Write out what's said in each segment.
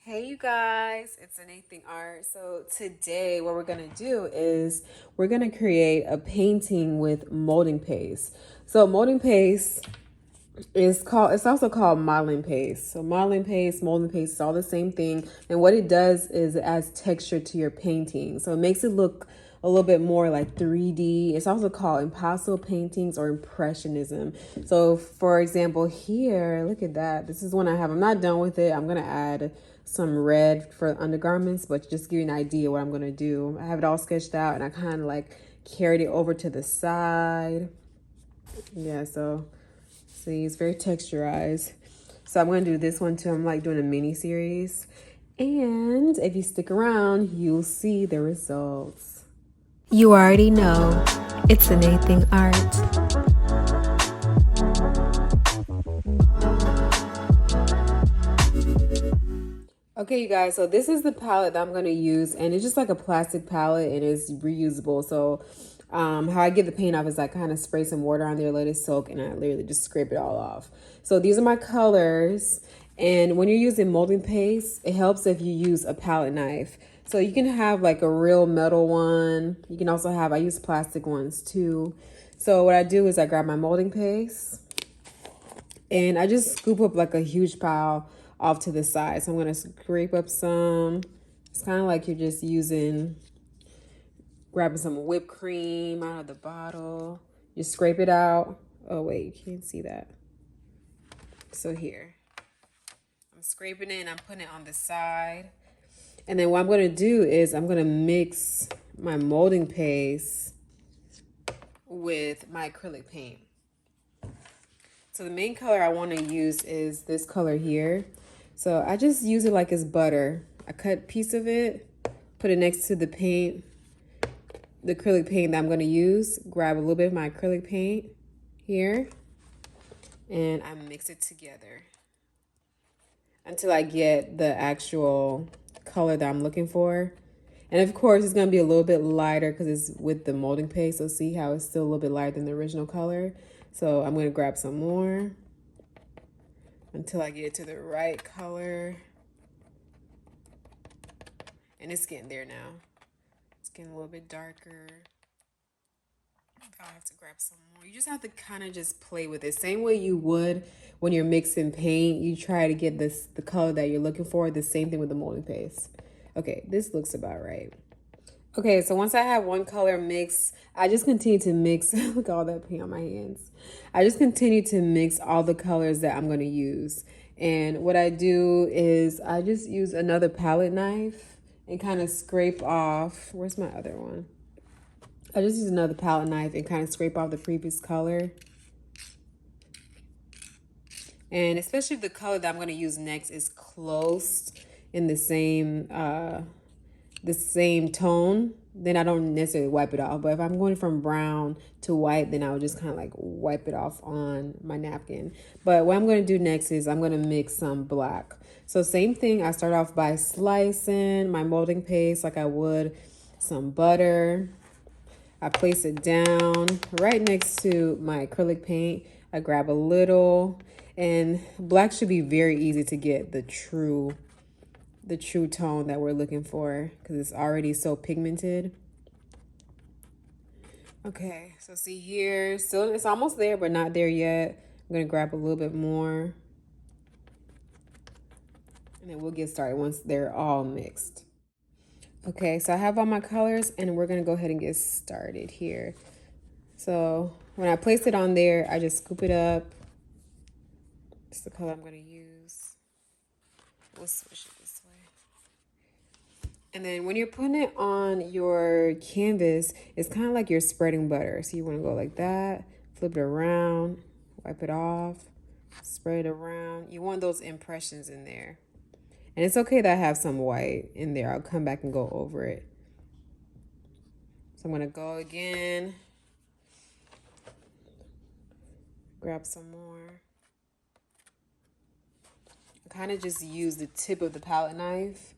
Hey you guys, it's Anything Art. So today what we're gonna do is we're gonna create a painting with molding paste. So molding paste it's also called modeling paste. So modeling paste, molding paste is all the same thing. And what it does is it adds texture to your painting. So it makes it look a little bit more like 3D. It's also called impasto paintings or impressionism. So for example, here, look at that. This is one I have. I'm not done with it. I'm gonna add some red for undergarments, but just give you an idea what I'm gonna do. I have it all sketched out and I kind of like carried it over to the side. Yeah, so see, it's very texturized. So I'm going to do this one too. I'm like doing a mini series. And if you stick around, you'll see the results. You already know, it's Anything Art. Okay, you guys, so this is the palette that I'm going to use. And it's just like a plastic palette and it's reusable. So how I get the paint off is I kind of spray some water on there, let it soak, and I literally just scrape it all off. So these are my colors. And when you're using molding paste, it helps if you use a palette knife. So you can have like a real metal one. You can also have, I use plastic ones too. So what I do is I grab my molding paste and I just scoop up like a huge pile off to the side. So I'm going to scrape up some. It's kind of like you're just grabbing some whipped cream out of the bottle. You scrape it out. Oh, wait, you can't see that. So here, I'm scraping it and I'm putting it on the side. And then what I'm going to do is I'm going to mix my molding paste with my acrylic paint. So the main color I want to use is this color here. So I just use it like it's butter. I cut a piece of it, put it next to the paint, the acrylic paint that I'm going to use. Grab a little bit of my acrylic paint here, and I mix it together until I get the actual color that I'm looking for. And of course, it's going to be a little bit lighter because it's with the molding paste. So see how it's still a little bit lighter than the original color. So I'm going to grab some more until I get it to the right color. And it's getting there now. It's getting a little bit darker. I'll have to grab some more. You just have to kind of just play with it. Same way you would when you're mixing paint. You try to get the color that you're looking for. The same thing with the molding paste. Okay, this looks about right. Okay, so once I have one color mixed, I just continue to mix. Look at all that paint on my hands. I just continue to mix all the colors that I'm going to use. And what I do is I just use another palette knife and kind of scrape off. Where's my other one? I just use another palette knife and kind of scrape off the previous color. And especially if the color that I'm going to use next is close in the same tone, then I don't necessarily wipe it off. But if I'm going from brown to white, then I would just kind of like wipe it off on my napkin. But what I'm going to do next is I'm going to mix some black. So same thing, I start off by slicing my molding paste like I would some butter. I place it down right next to my acrylic paint. I grab a little, and black should be very easy to get the true tone that we're looking for because it's already so pigmented. Okay, so see here, still it's almost there, but not there yet. I'm gonna grab a little bit more, and then we'll get started once they're all mixed. Okay, so I have all my colors, and we're gonna go ahead and get started here. So when I place it on there, I just scoop it up. It's the color I'm gonna use. We'll switch it this way. And then when you're putting it on your canvas, it's kind of like you're spreading butter. So you want to go like that, flip it around, wipe it off, spread it around. You want those impressions in there. And it's okay that I have some white in there. I'll come back and go over it. So I'm going to go again. Grab some more. I kind of just use the tip of the palette knife.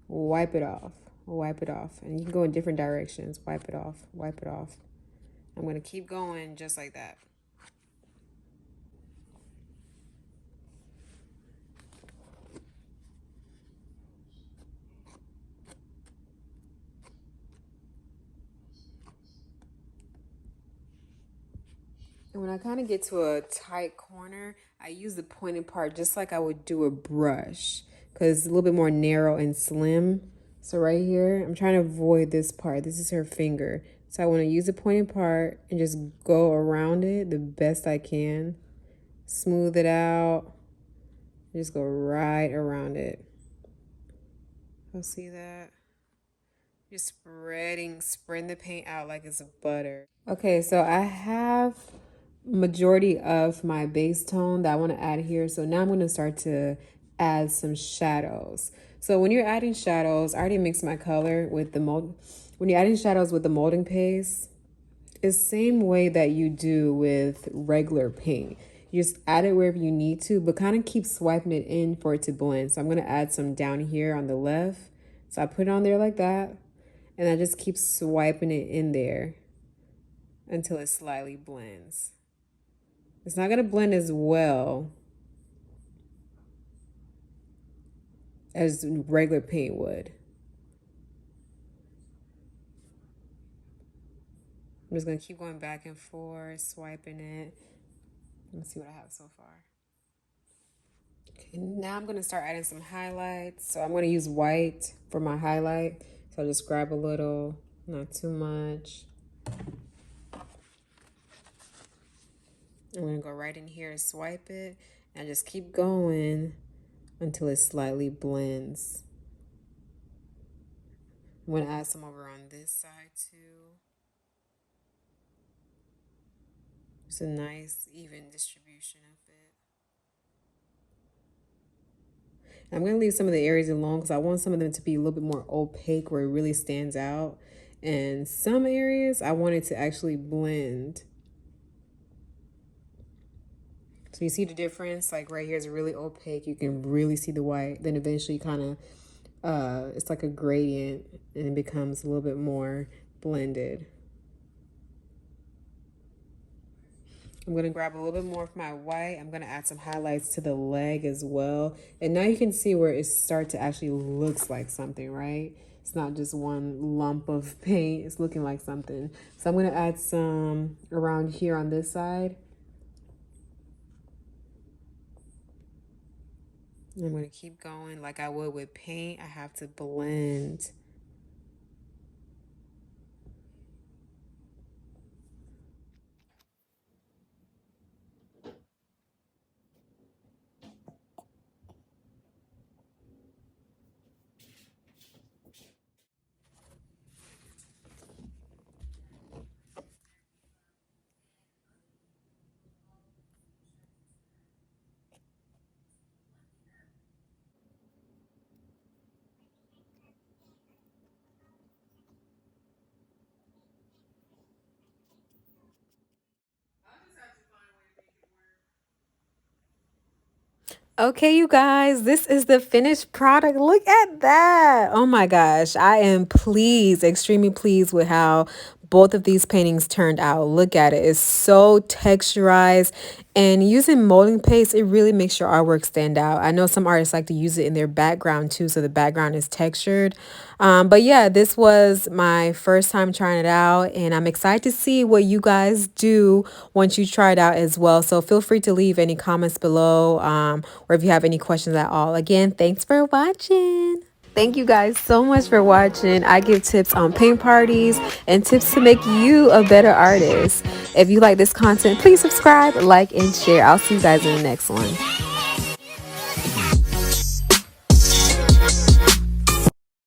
Wipe it off. Wipe it off. And you can go in different directions. Wipe it off. Wipe it off. I'm going to keep going just like that. And when I kind of get to a tight corner, I use the pointed part just like I would do a brush because it's a little bit more narrow and slim. So right here, I'm trying to avoid this part. This is her finger. So I want to use the pointed part and just go around it the best I can. Smooth it out. Just go right around it. You'll see that? Just spreading the paint out like it's butter. Okay, so I have majority of my base tone that I want to add here. So now I'm going to start to add some shadows. So when you're adding shadows, I already mixed my color with the mold. When you're adding shadows with the molding paste, it's the same way that you do with regular paint. You just add it wherever you need to, but kind of keep swiping it in for it to blend. So I'm going to add some down here on the left. So I put it on there like that. And I just keep swiping it in there until it slightly blends. It's not going to blend as well as regular paint would. I'm just going to keep going back and forth, swiping it. Let's see what I have so far. Okay, now I'm going to start adding some highlights. So I'm going to use white for my highlight. So I'll just grab a little, not too much. I'm going to go right in here and swipe it and just keep going until it slightly blends. I'm going to add some over on this side too. Just a nice even distribution of it. I'm going to leave some of the areas alone because I want some of them to be a little bit more opaque where it really stands out. And some areas I want it to actually blend. So you see the difference? Like right here is really opaque. You can really see the white. Then eventually kind of, it's like a gradient and it becomes a little bit more blended. I'm going to grab a little bit more of my white. I'm going to add some highlights to the leg as well. And now you can see where it starts to actually looks like something, right? It's not just one lump of paint. It's looking like something. So I'm going to add some around here on this side. I'm going to keep going like I would with paint. I have to blend. Okay, you guys, this is the finished product. Look at that. Oh my gosh. I am pleased, extremely pleased with how both of these paintings turned out. Look at it. It's so texturized, and using molding paste, it really makes your artwork stand out. I know some artists like to use it in their background too, so the background is textured. But yeah, this was my first time trying it out, and I'm excited to see what you guys do once you try it out as well. So feel free to leave any comments below, or if you have any questions at all. Again, thanks for watching. Thank you guys so much for watching. I give tips on paint parties and tips to make you a better artist. If you like this content, please subscribe, like, and share. I'll see you guys in the next one.